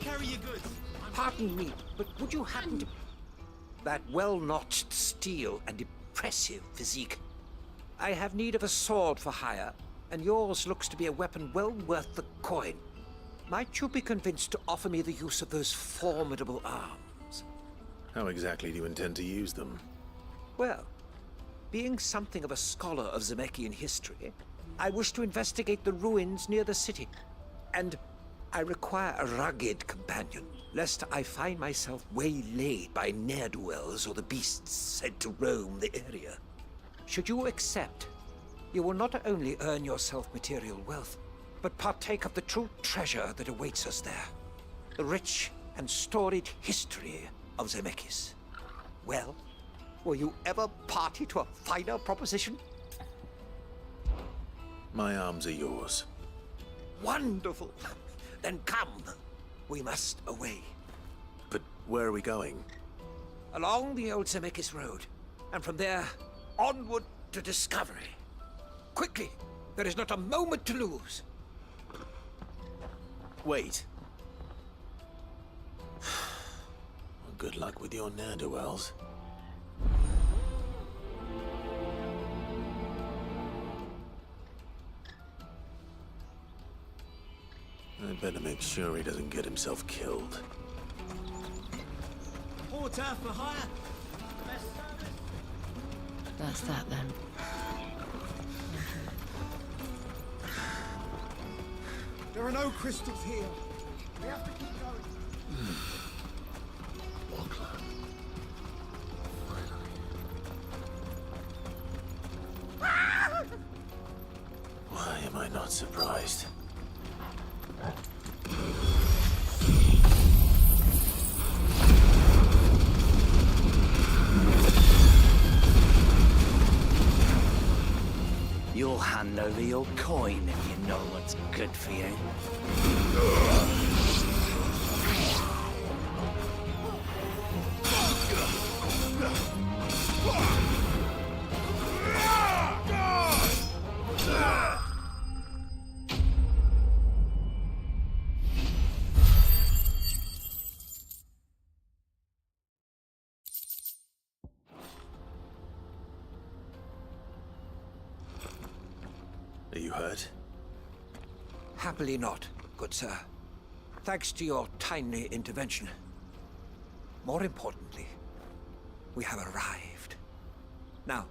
carry your goods. Pardon me, but would you happen to... That well-notched steel and impressive physique. I have need of a sword for hire, and yours looks to be a weapon well worth the coin. Might you be convinced to offer me the use of those formidable arms? How exactly do you intend to use them? Well, being something of a scholar of Zemeckis history, I wish to investigate the ruins near the city. And I require a rugged companion, lest I find myself waylaid by ne'er-do-wells or the beasts said to roam the area. Should you accept, you will not only earn yourself material wealth, but partake of the true treasure that awaits us there. The rich and storied history of Zemeckis. Well, were you ever party to a finer proposition? My arms are yours. Wonderful! Then come. We must away. But where are we going? Along the old Zemeckis Road, and from there, onward to discovery. Quickly! There is not a moment to lose. Wait. Well, good luck with your ne'er-do-wells. I'd better make sure he doesn't get himself killed. Porter for hire. Best service. That's that then. There are no crystals here. We have to keep going. Why am I not surprised? You'll hand over your coin if you know what's good for you. Are you hurt? Happily not, good sir. Thanks to your timely intervention. More importantly, we have arrived. Now,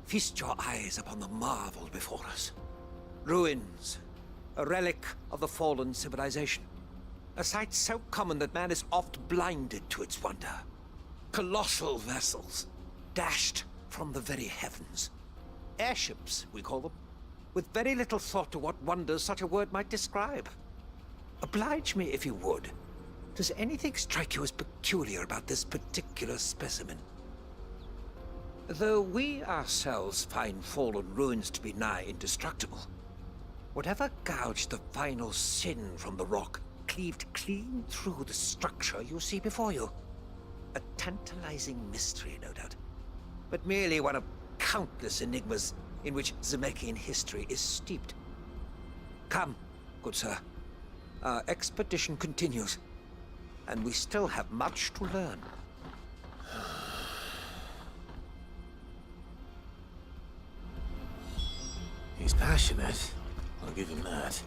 feast your eyes upon the marvel before us. Ruins, a relic of the fallen civilization. A sight so common that man is oft blinded to its wonder. Colossal vessels, dashed from the very heavens. Airships, we call them, with very little thought to what wonders such a word might describe. Oblige me if you would. Does anything strike you as peculiar about this particular specimen? Though we ourselves find fallen ruins to be nigh indestructible, whatever gouged the final sin from the rock cleaved clean through the structure you see before you. A tantalizing mystery, no doubt, but merely one of countless enigmas in which Zemeckis history is steeped. Come, good sir. Our expedition continues, and we still have much to learn. He's passionate. I'll give him that.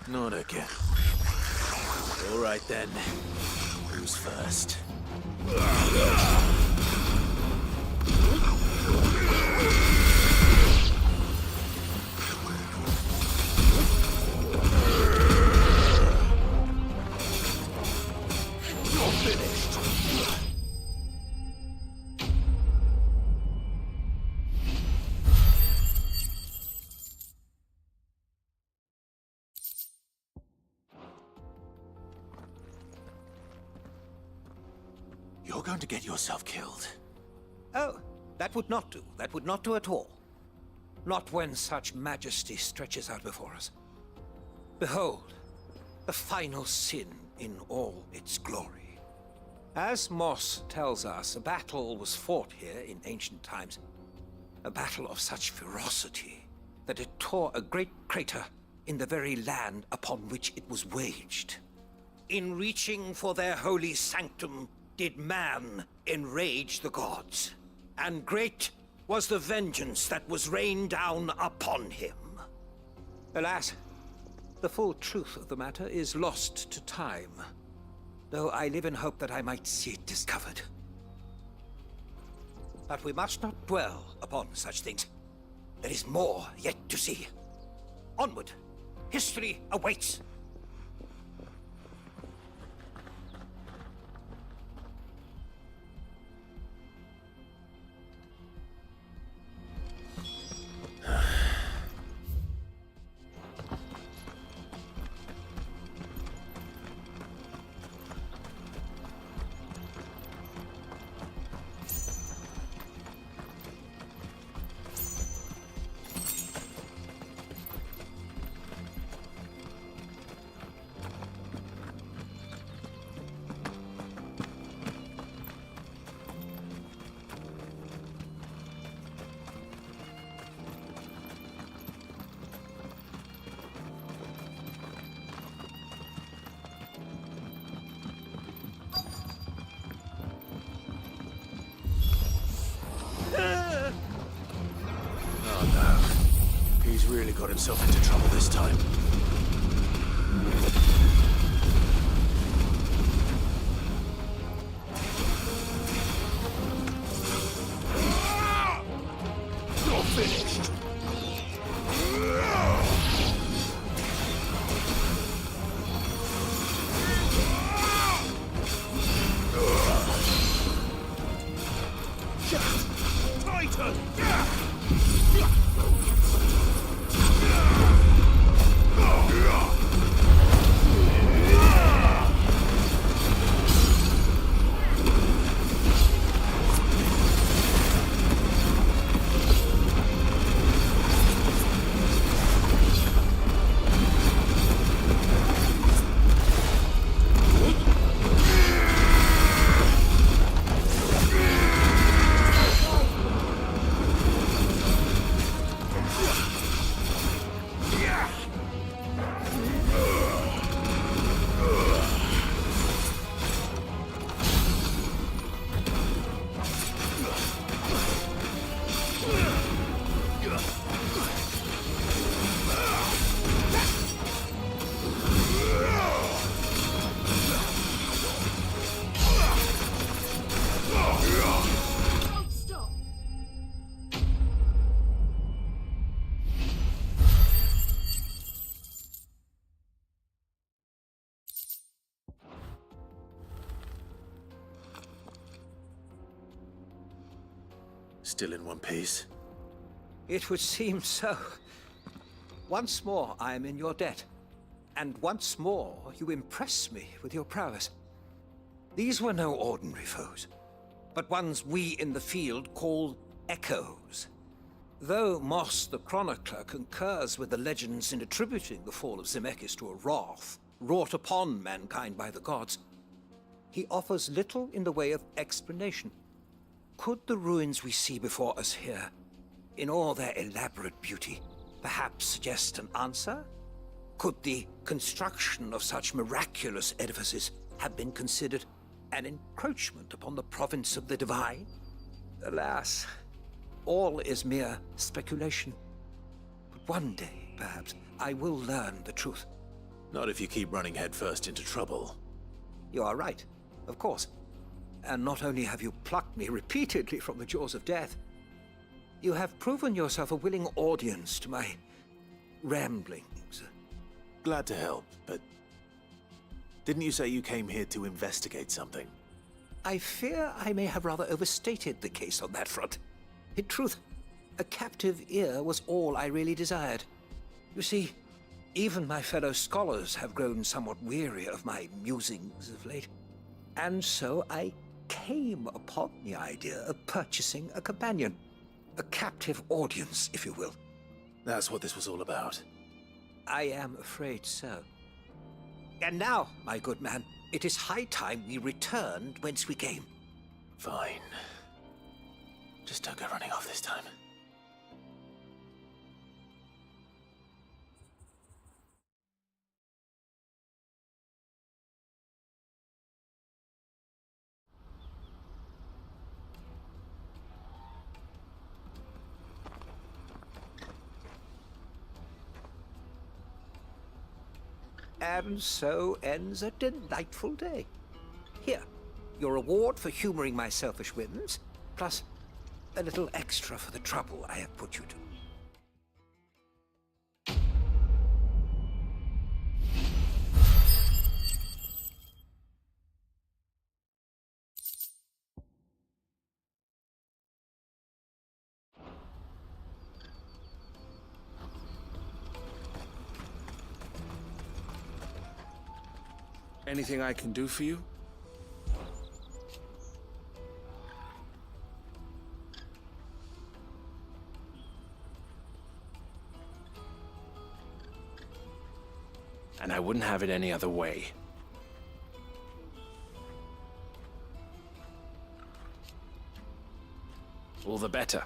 Not again. All right then. Who's first? You're finished. going to get yourself killed. Oh, that would not do. That would not do at all. Not when such majesty stretches out before us. Behold, the final sin in all its glory. As Moss tells us, a battle was fought here in ancient times. A battle of such ferocity that it tore a great crater in the very land upon which it was waged. In reaching for their holy sanctum, did man enrage the gods, and great was the vengeance that was rained down upon him. Alas, the full truth of the matter is lost to time, though I live in hope that I might see it discovered. But we must not dwell upon such things. There is more yet to see. Onward! History awaits! He's really got himself into trouble this time. You're finished. Titan! Still in one piece? It would seem so. Once more I am in your debt, and once more you impress me with your prowess. These were no ordinary foes, but ones we in the field call echoes. Though Moss the chronicler concurs with the legends in attributing the fall of Zemeckis to a wrath wrought upon mankind by the gods, he offers little in the way of explanation. Could the ruins we see before us here, in all their elaborate beauty, perhaps suggest an answer? Could the construction of such miraculous edifices have been considered an encroachment upon the province of the divine? Alas, all is mere speculation. But one day, perhaps, I will learn the truth. Not if you keep running headfirst into trouble. You are right, of course. And not only have you plucked me repeatedly from the jaws of death, you have proven yourself a willing audience to my ramblings. Glad to help, but didn't you say you came here to investigate something? I fear I may have rather overstated the case on that front. In truth, a captive ear was all I really desired. You see, even my fellow scholars have grown somewhat weary of my musings of late. And so I came upon the idea of purchasing a companion. A captive audience, if you will. That's what this was all about. I am afraid so. And now, my good man, it is high time we returned whence we came. Fine. Just don't go running off this time. And so ends a delightful day. Here, your reward for humoring my selfish whims, plus a little extra for the trouble I have put you to. Anything I can do for you? And I wouldn't have it any other way. All the better.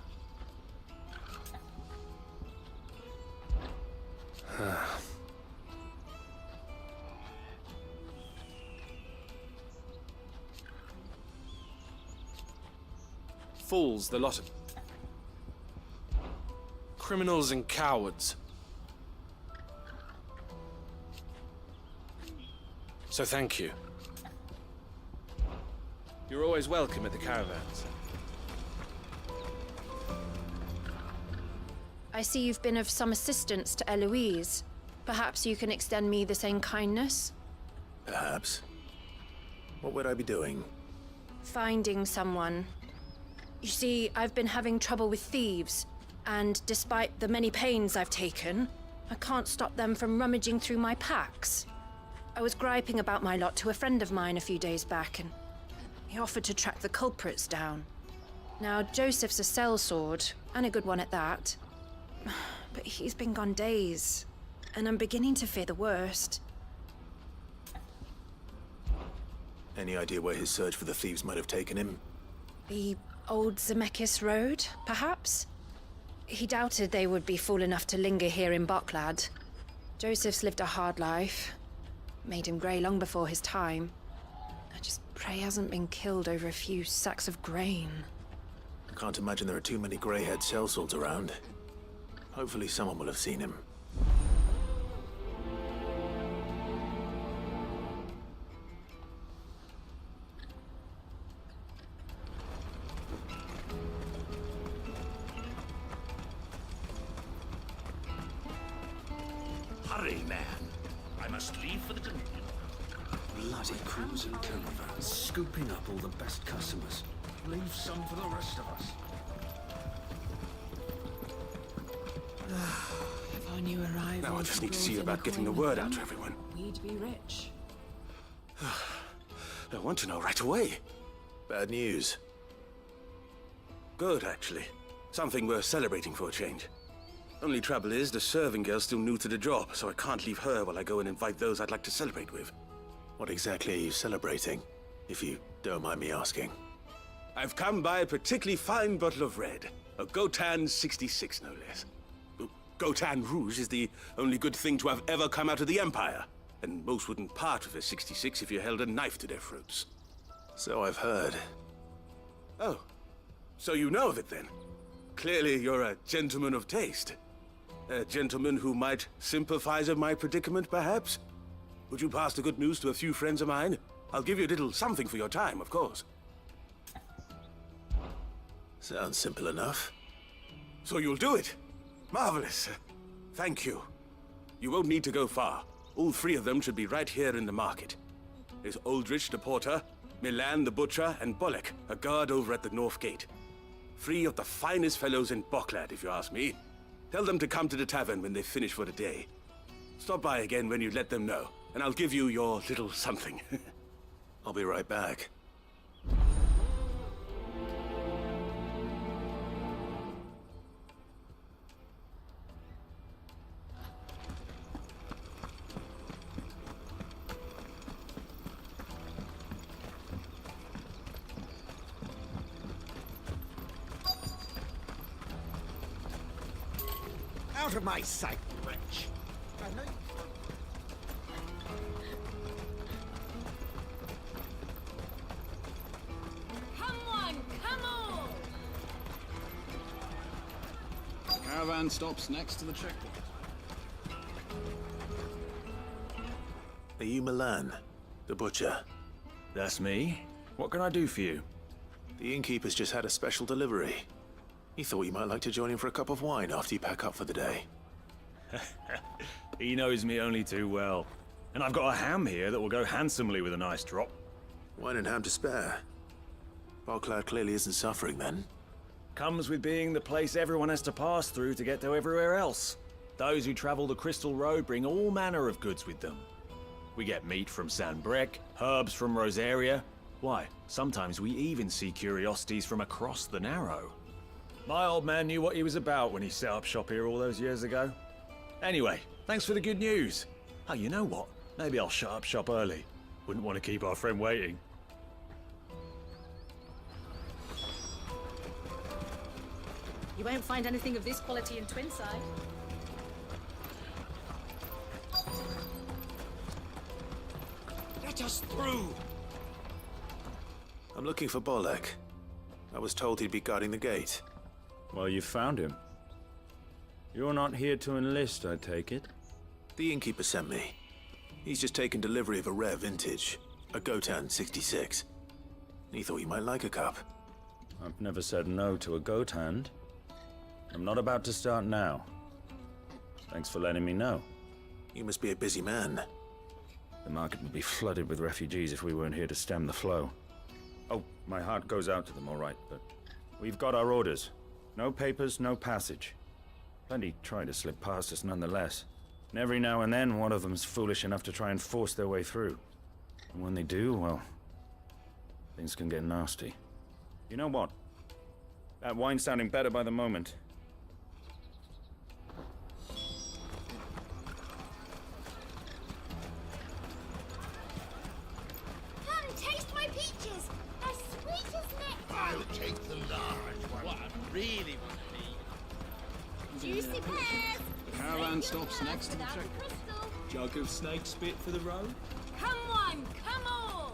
Fools, the lot of criminals and cowards. So thank you. You're always welcome at the caravans. I see you've been of some assistance to Eloise. Perhaps you can extend me the same kindness? Perhaps. What would I be doing? Finding someone. You see, I've been having trouble with thieves, and despite the many pains I've taken, I can't stop them from rummaging through my packs. I was griping about my lot to a friend of mine a few days back, and he offered to track the culprits down. Now, Joseph's a sellsword, and a good one at that. But he's been gone days, and I'm beginning to fear the worst. Any idea where his search for the thieves might have taken him? The old Zemeckis Road, perhaps? He doubted they would be fool enough to linger here in Boklad. Joseph's lived a hard life. Made him grey long before his time. I just pray he hasn't been killed over a few sacks of grain. I can't imagine there are too many grey-haired sellswords around. Hopefully someone will have seen him. Hurry, man. I must leave for the Dominion. Bloody cruising caravans, scooping up all the best customers. Leave some for the rest of us. If I knew arrival. Now I just need to see about getting the word out to everyone. We'd be rich. I want to know right away. Bad news. Good, actually. Something worth celebrating for a change. Only trouble is, the serving girl's still new to the job, so I can't leave her while I go and invite those I'd like to celebrate with. What exactly are you celebrating, if you don't mind me asking? I've come by a particularly fine bottle of red. A Gotan 66, no less. Gotan Rouge is the only good thing to have ever come out of the Empire. And most wouldn't part with a 66 if you held a knife to their throats. So I've heard. Oh, so you know of it then? Clearly you're a gentleman of taste. A gentleman who might sympathize with my predicament, perhaps? Would you pass the good news to a few friends of mine? I'll give you a little something for your time, of course. Sounds simple enough. So you'll do it? Marvelous. Thank you. You won't need to go far. All three of them should be right here in the market. There's Aldrich the porter, Milan the butcher, and Bolek, a guard over at the north gate. Three of the finest fellows in Boklad, if you ask me. Tell them to come to the tavern when they've finished for the day. Stop by again when you let them know, and I'll give you your little something. I'll be right back. Out of my sight, wretch! I know you... Come on, come on! Caravan stops next to the checkpoint. Are you Milan, the butcher? That's me. What can I do for you? The innkeeper's just had a special delivery. He thought you might like to join him for a cup of wine after you pack up for the day. He knows me only too well. And I've got a ham here that will go handsomely with a nice drop. Wine and ham to spare. Barclad clearly isn't suffering then. Comes with being the place everyone has to pass through to get to everywhere else. Those who travel the Crystal Road bring all manner of goods with them. We get meat from San Brec, herbs from Rosaria. Why, sometimes we even see curiosities from across the Narrow. My old man knew what he was about when he set up shop here all those years ago. Anyway, thanks for the good news. Oh, you know what? Maybe I'll shut up shop early. Wouldn't want to keep our friend waiting. You won't find anything of this quality in Twinside. Let us through! I'm looking for Bolek. I was told he'd be guarding the gate. Well, you found him. You're not here to enlist, I take it? The innkeeper sent me. He's just taken delivery of a rare vintage, a Gotan 66. He thought you might like a cup. I've never said no to a goat hand. I'm not about to start now. Thanks for letting me know. You must be a busy man. The market would be flooded with refugees if we weren't here to stem the flow. Oh, my heart goes out to them, all right, but we've got our orders. No papers, no passage. Plenty try to slip past us nonetheless. And every now and then, one of them's foolish enough to try and force their way through. And when they do, well, things can get nasty. You know what? That wine's sounding better by the moment. Come, taste my peaches! As sweet as nectar! I'll take the large one. What I really want to be. Juicy pears! Caravan stops next to the Without checkpoint. crystal. Jug of snake spit for the road? Come on, come on!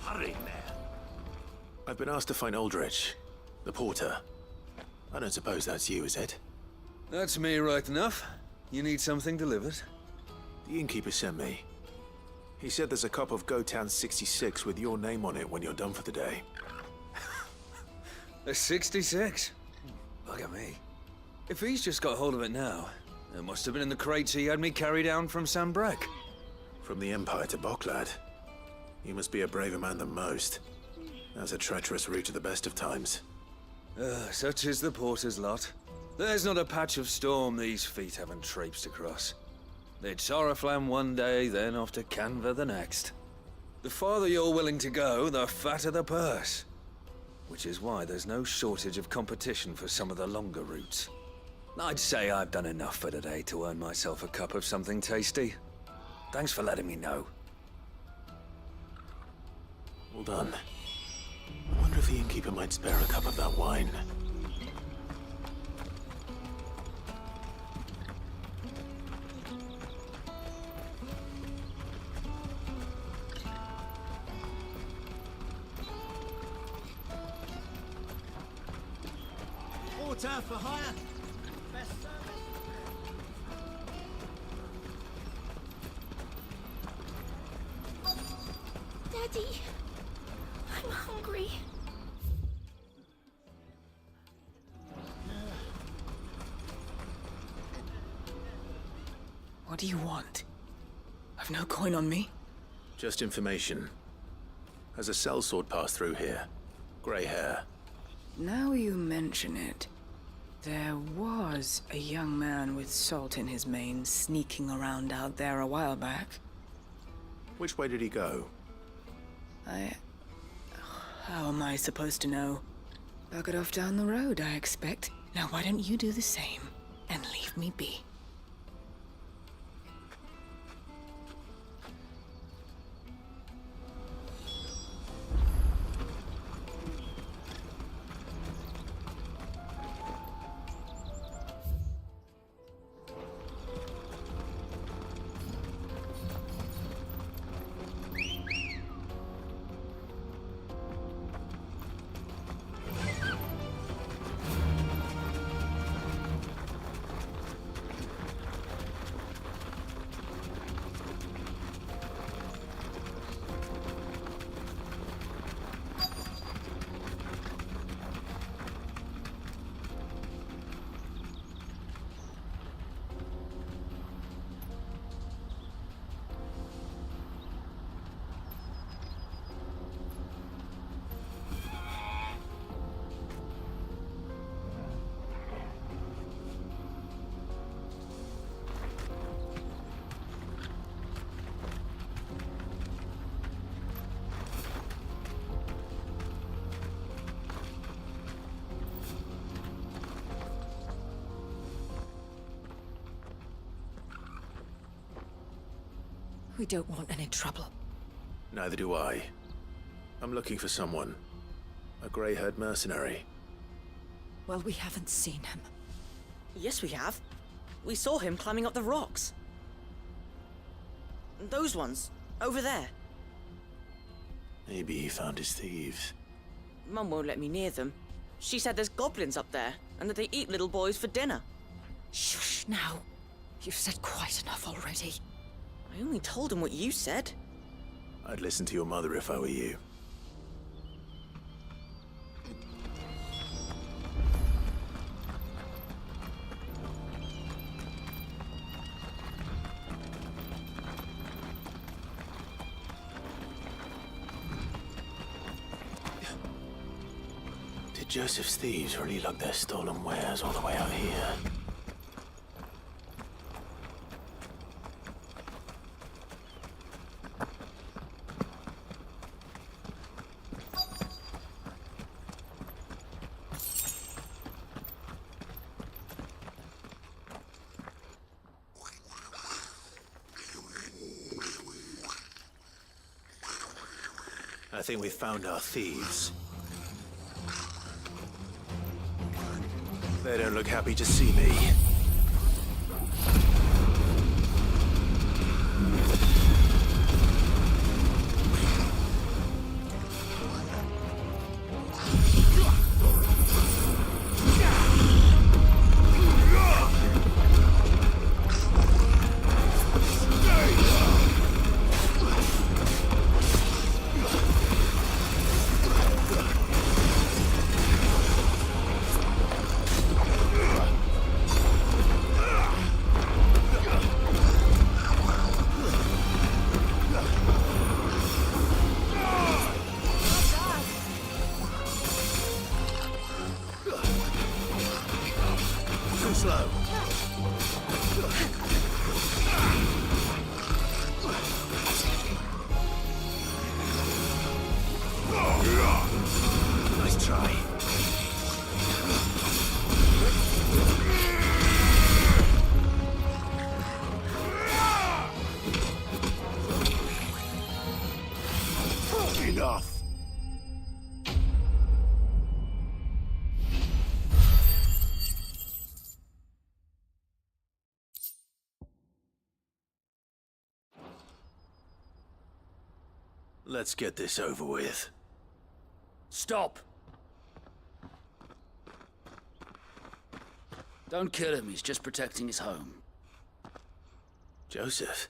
Hurry, man. I've been asked to find Aldrich, the porter. I don't suppose that's you, is it? That's me right enough. You need something delivered? The innkeeper sent me. He said there's a cup of Gotan 66 with your name on it when you're done for the day. A 66? Bugger me. If he's just got hold of it now, it must have been in the crates he had me carry down from San Brec. From the Empire to Boklad. You must be a braver man than most. That's a treacherous route at the best of times. Such is the porter's lot. There's not a patch of storm these feet haven't traipsed across. It's Oriflamme one day, then off to Canva the next. The farther you're willing to go, the fatter the purse. Which is why there's no shortage of competition for some of the longer routes. I'd say I've done enough for today to earn myself a cup of something tasty. Thanks for letting me know. Well done. I wonder if the innkeeper might spare a cup of that wine. Porter for hire. Best service. Daddy, I'm hungry. What do you want? I've no coin on me. Just information. Has a sellsword passed through here? Grey hair. Now you mention it, there was a young man with salt in his mane sneaking around out there a while back. Which way did he go? How am I supposed to know? Bucket off down the road, I expect. Now why don't you do the same? and leave me be. We don't want any trouble. Neither do I. I'm looking for someone. A grey-haired mercenary. Well, we haven't seen him. Yes, we have. We saw him climbing up the rocks. Those ones, over there. Maybe he found his thieves. Mum won't let me near them. She said there's goblins up there, and that they eat little boys for dinner. Shush now. You've said quite enough already. I only told him what you said. I'd listen to your mother if I were you. Did Joseph's thieves really lug their stolen wares all the way out here? I think we found our thieves. They don't look happy to see me. Nice try. Enough. Let's get this over with. Stop! Don't kill him, he's just protecting his home. Joseph?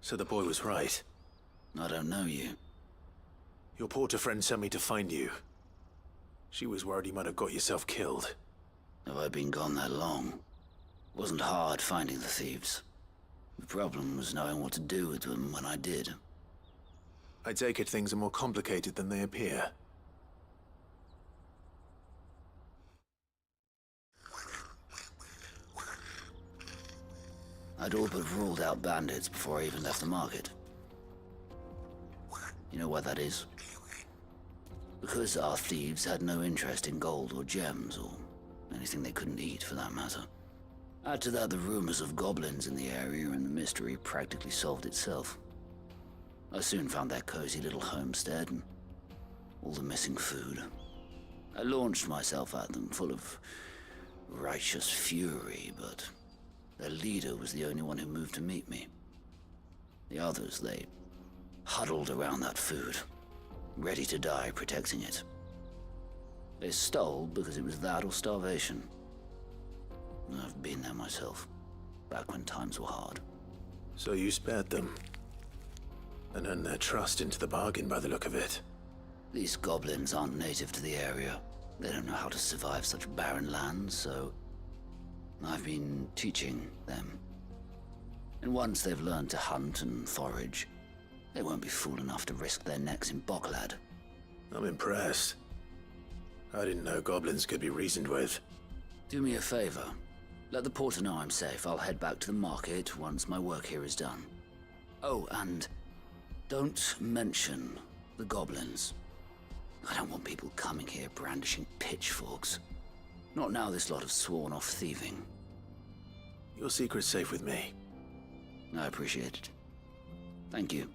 So the boy was right. I don't know you. Your porter friend sent me to find you. She was worried you might have got yourself killed. Have I been gone that long? Wasn't hard finding the thieves. The problem was knowing what to do with them when I did. I take it things are more complicated than they appear. I'd all but ruled out bandits before I even left the market. You know why that is? Because our thieves had no interest in gold or gems or Anything they couldn't eat, for that matter. Add to that the rumors of goblins in the area, and the mystery practically solved itself. I soon found their cozy little homestead and all the missing food. I launched myself at them, full of righteous fury, but their leader was the only one who moved to meet me. The others, they huddled around that food, ready to die protecting it. They stole because it was that or starvation. I've been there myself, back when times were hard. So you spared them, and earned their trust into the bargain by the look of it. These goblins aren't native to the area. They don't know how to survive such barren lands, so I've been teaching them. And once they've learned to hunt and forage, they won't be fool enough to risk their necks in Bocklad. I'm impressed. I didn't know goblins could be reasoned with. Do me a favor. Let the porter know I'm safe. I'll head back to the market once my work here is done. Oh, and don't mention the goblins. I don't want people coming here brandishing pitchforks. Not now this lot have sworn off thieving. Your secret's safe with me. I appreciate it. Thank you.